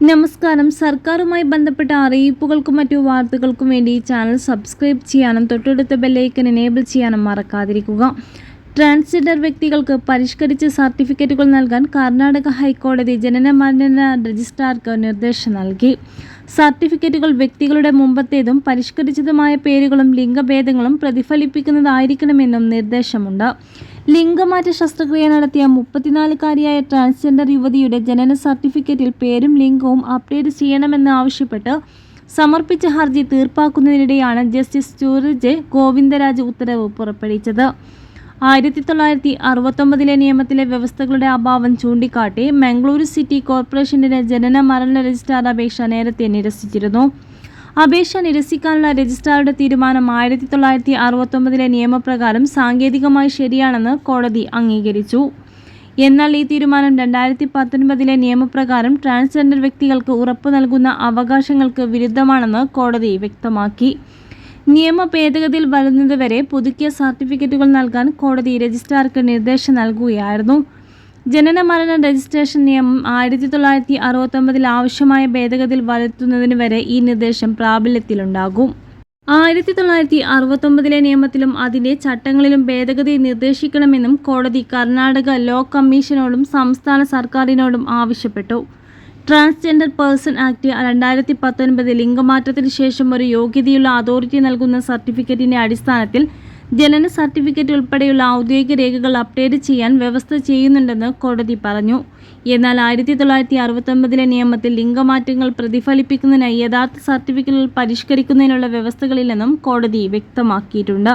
നമസ്കാരം. സർക്കാരുമായി ബന്ധപ്പെട്ട അറിയിപ്പുകൾക്കും മറ്റു വാർത്തകൾക്കും വേണ്ടി ഈ ചാനൽ സബ്സ്ക്രൈബ് ചെയ്യാനും തൊട്ടടുത്ത ബെല്ലൈക്കൺ എനേബിൾ ചെയ്യാനും മറക്കാതിരിക്കുക. ട്രാൻസ്ജെൻഡർ വ്യക്തികൾക്ക് പരിഷ്കരിച്ച സർട്ടിഫിക്കറ്റുകൾ നൽകാൻ കർണാടക ഹൈക്കോടതി ജനനമരണ രജിസ്ട്രാർക്ക് നിർദ്ദേശം നൽകി. സർട്ടിഫിക്കറ്റുകൾ വ്യക്തികളുടെ മുമ്പത്തേതും പരിഷ്കരിച്ചതുമായ പേരുകളും ലിംഗഭേദങ്ങളും പ്രതിഫലിപ്പിക്കുന്നതായിരിക്കണമെന്നും നിർദ്ദേശമുണ്ട്. ലിംഗമാറ്റ ശസ്ത്രക്രിയ നടത്തിയ 34-കാരിയായ ട്രാൻസ്ജെൻഡർ യുവതിയുടെ ജനന സർട്ടിഫിക്കറ്റിൽ പേരും ലിംഗവും അപ്ഡേറ്റ് ചെയ്യണമെന്ന് ആവശ്യപ്പെട്ട് സമർപ്പിച്ച ഹർജി തീർപ്പാക്കുന്നതിനിടെയാണ് ജസ്റ്റിസ് സൂരജ് ഗോവിന്ദരാജ് ഉത്തരവ് പുറപ്പെടുവിച്ചത്. 1969 നിയമത്തിലെ വ്യവസ്ഥകളുടെ അഭാവം ചൂണ്ടിക്കാട്ടി മംഗളൂരു സിറ്റി കോർപ്പറേഷന്റെ ജനന മരണ രജിസ്ട്രാർ അപേക്ഷ നേരത്തെ നിരസിച്ചിരുന്നു. അപേക്ഷ നിരസിക്കാനുള്ള രജിസ്ട്രാറുടെ തീരുമാനം 1969 നിയമപ്രകാരം സാങ്കേതികമായി ശരിയാണെന്ന് കോടതി അംഗീകരിച്ചു. എന്നാൽ ഈ തീരുമാനം 2019 നിയമപ്രകാരം ട്രാൻസ്ജെൻഡർ വ്യക്തികൾക്ക് ഉറപ്പു നൽകുന്ന അവകാശങ്ങൾക്ക് വിരുദ്ധമാണെന്ന് കോടതി വ്യക്തമാക്കി. നിയമ ഭേദഗതിയിൽ വരുന്നതുവരെ പുതുക്കിയ സർട്ടിഫിക്കറ്റുകൾ നൽകാൻ കോടതി രജിസ്ട്രാർക്ക് നിർദ്ദേശം നൽകുകയായിരുന്നു. ജനന മരണ രജിസ്ട്രേഷൻ നിയമം 1969 ആവശ്യമായ ഭേദഗതിയിൽ വരുത്തുന്നതിന് വരെ ഈ നിർദ്ദേശം പ്രാബല്യത്തിലുണ്ടാകും. 1969 നിയമത്തിലും അതിൻ്റെ ചട്ടങ്ങളിലും ഭേദഗതി നിർദ്ദേശിക്കണമെന്നും കോടതി കർണാടക ലോ കമ്മീഷനോടും സംസ്ഥാന സർക്കാരിനോടും ആവശ്യപ്പെട്ടു. ട്രാൻസ്ജെൻഡർ പേഴ്സൺ ആക്ട് 2019 ലിംഗമാറ്റത്തിന് ശേഷം ഒരു യോഗ്യതയുള്ള അതോറിറ്റി നൽകുന്ന സർട്ടിഫിക്കറ്റിൻ്റെ അടിസ്ഥാനത്തിൽ ജനന സർട്ടിഫിക്കറ്റ് ഉൾപ്പെടെയുള്ള ഔദ്യോഗിക രേഖകൾ അപ്ഡേറ്റ് ചെയ്യാൻ വ്യവസ്ഥ ചെയ്യുന്നുണ്ടെന്ന് കോടതി പറഞ്ഞു. എന്നാൽ 1969 നിയമത്തിൽ ലിംഗമാറ്റങ്ങൾ പ്രതിഫലിപ്പിക്കുന്നതിനായി യഥാർത്ഥ സർട്ടിഫിക്കറ്റുകൾ പരിഷ്കരിക്കുന്നതിനുള്ള വ്യവസ്ഥകളില്ലെന്നും കോടതി വ്യക്തമാക്കിയിട്ടുണ്ട്.